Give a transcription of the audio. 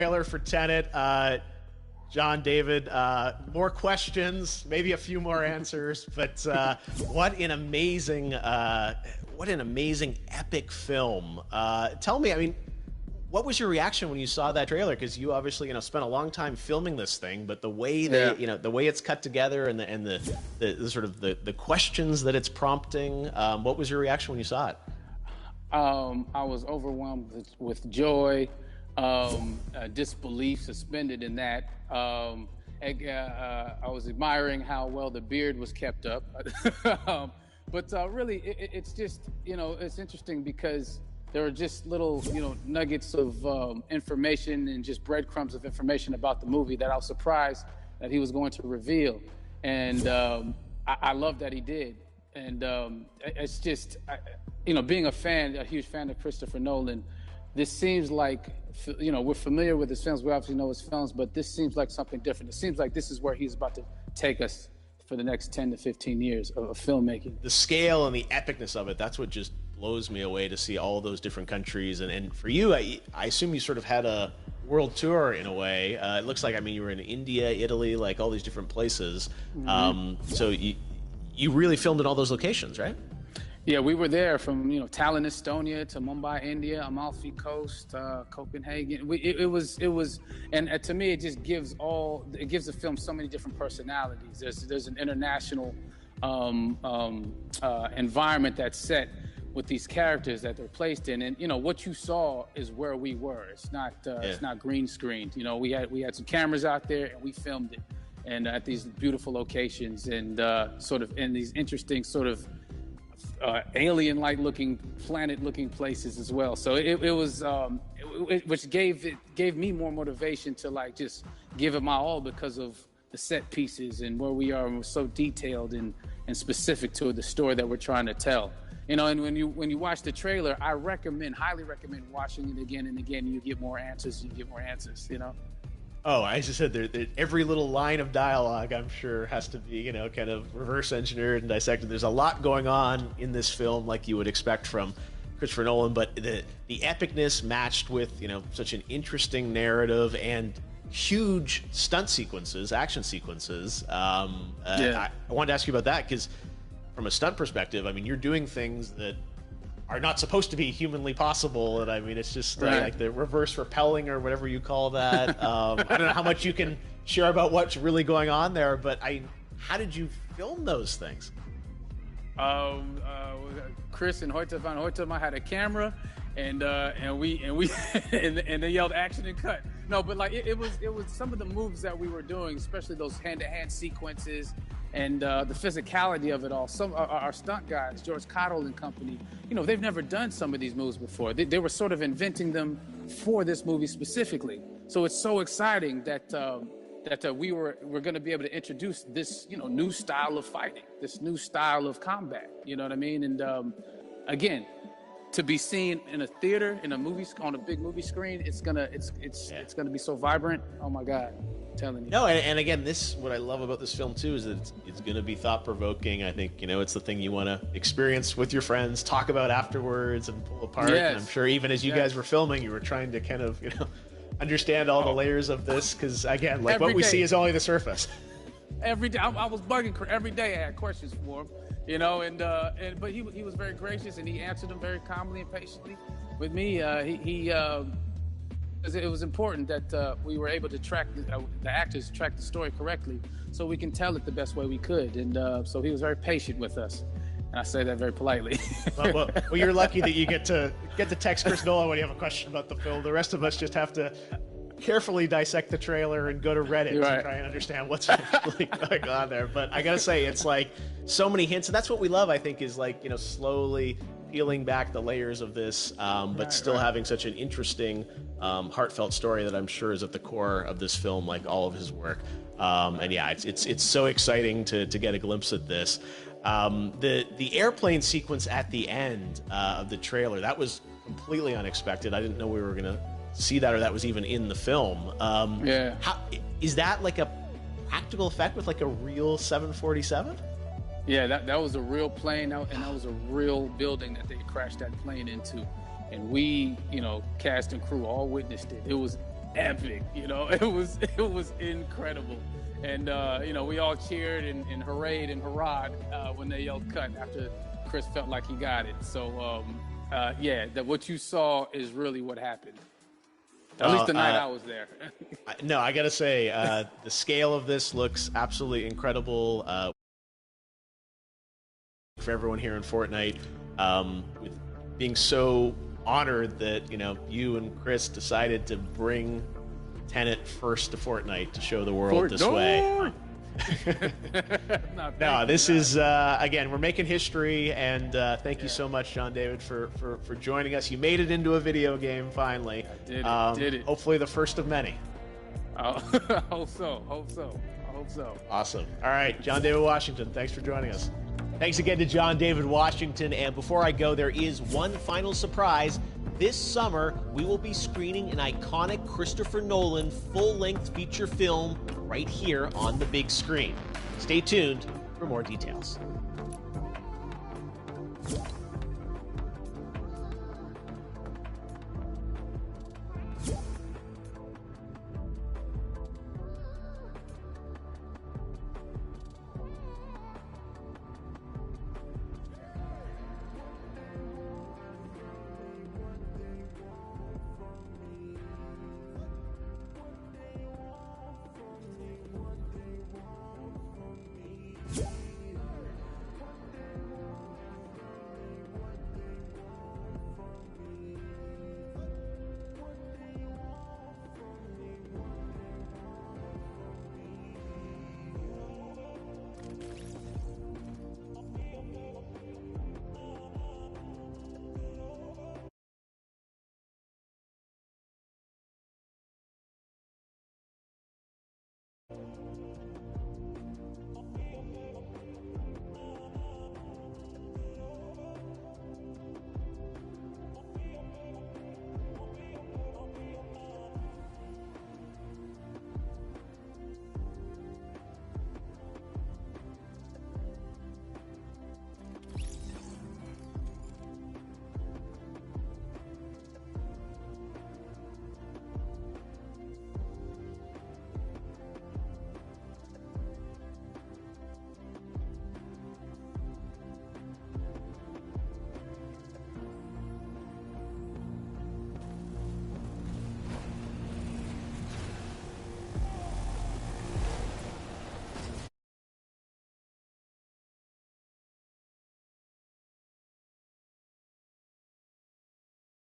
Trailer for Tenet. John, David, more questions, maybe a few more answers, but what an amazing epic film. Tell me, I mean, what was your reaction when you saw that trailer? Because you obviously, spent a long time filming this thing, but the way the way it's cut together and the sort of the questions that it's prompting, what was your reaction when you saw it? I was overwhelmed with joy, disbelief, suspended in that. I was admiring how well the beard was kept up. But really, it's just, it's interesting because there are just little, nuggets of information and just breadcrumbs of information about the movie that I was surprised that he was going to reveal. And I love that he did. And it's just, being a huge fan of Christopher Nolan, this seems like, we're familiar with his films. We obviously know his films, but this seems like something different. It seems like this is where he's about to take us for the next 10 to 15 years of filmmaking. The scale and the epicness of it, that's what just blows me away, to see all those different countries. And for you, I assume you sort of had a world tour in a way. It looks like, you were in India, Italy, like all these different places. Mm-hmm. So you really filmed in all those locations, right? Yeah, we were there from Tallinn, Estonia, to Mumbai, India, Amalfi Coast, Copenhagen. It was, and to me, it just gives the film so many different personalities. There's an international environment that's set with these characters that they're placed in, and what you saw is where we were. It's not green screened. We had some cameras out there and we filmed it, and at these beautiful locations and sort of in these interesting sort of alien-like looking, planet-looking places as well. So it was, which gave me more motivation to just give it my all because of the set pieces and where we are, and we're so detailed and specific to the story that we're trying to tell. And when you watch the trailer, I highly recommend watching it again and again. And you get more answers. Oh, I just said every little line of dialogue, I'm sure, has to be, kind of reverse engineered and dissected. There's a lot going on in this film, like you would expect from Christopher Nolan, but the epicness matched with, such an interesting narrative and huge stunt sequences, action sequences. I wanted to ask you about that because from a stunt perspective, you're doing things that are not supposed to be humanly possible, and it's just like the reverse rappelling or whatever you call that. I don't know how much you can share about what's really going on there, but how did you film those things? Chris and Hoyte van Hoytema had a camera, and they yelled action and cut. No, but it was some of the moves that we were doing, especially those hand-to-hand sequences. And the physicality of it all. Some our stunt guys, George Cottle and company, they've never done some of these moves before. They were sort of inventing them for this movie specifically. So it's so exciting that we're going to be able to introduce this new style of fighting, this new style of combat. You know what I mean? And again, to be seen in a theater, in a movie, on a big movie screen, it's gonna be so vibrant. Oh my God. Telling you. No, and again, what I love about this film too is that it's going to be thought-provoking. I think it's the thing you want to experience with your friends, talk about afterwards, and pull apart. Yes. And I'm sure even as you guys were filming, you were trying to kind of understand all the layers of this, because again, like what we see is only the surface. Every day, I was bugging every day. I had questions for him, but he was very gracious and he answered them very calmly and patiently with me. It was important that we were able to track the actors track the story correctly, so we can tell it the best way we could. And so he was very patient with us, and I say that very politely. well, you're lucky that you get to text Chris Nolan when you have a question about the film. The rest of us just have to carefully dissect the trailer and go to Reddit to try and understand what's really going on there. But I gotta say, it's like so many hints, and that's what we love. I think is slowly peeling back the layers of this, but still having such an interesting, heartfelt story that I'm sure is at the core of this film, like all of his work. And yeah, it's so exciting to get a glimpse at this. The airplane sequence at the end of the trailer, that was completely unexpected. I didn't know we were gonna see that, or that was even in the film. Is that like a practical effect with like a real 747? Yeah, that was a real plane, and that was a real building that they crashed that plane into. And we, cast and crew all witnessed it. It was epic. You know, it was incredible. And you know, we all cheered and hurrayed and hurrahed when they yelled cut after Chris felt like he got it. So yeah, that what you saw is really what happened. At least the night I was there. No, I gotta say, the scale of this looks absolutely incredible. For everyone here in Fortnite, with being so honored that you and Chris decided to bring Tenet first to Fortnite to show the world this way. No, this is again, we're making history, and thank you so much, John David, for joining us. You made it into a video game finally. I did it. Hopefully the first of many. Hope so. Awesome. All right, John David Washington, thanks for joining us. Thanks again to John David Washington. And before I go, there is one final surprise. This summer, we will be screening an iconic Christopher Nolan full-length feature film right here on the big screen. Stay tuned for more details.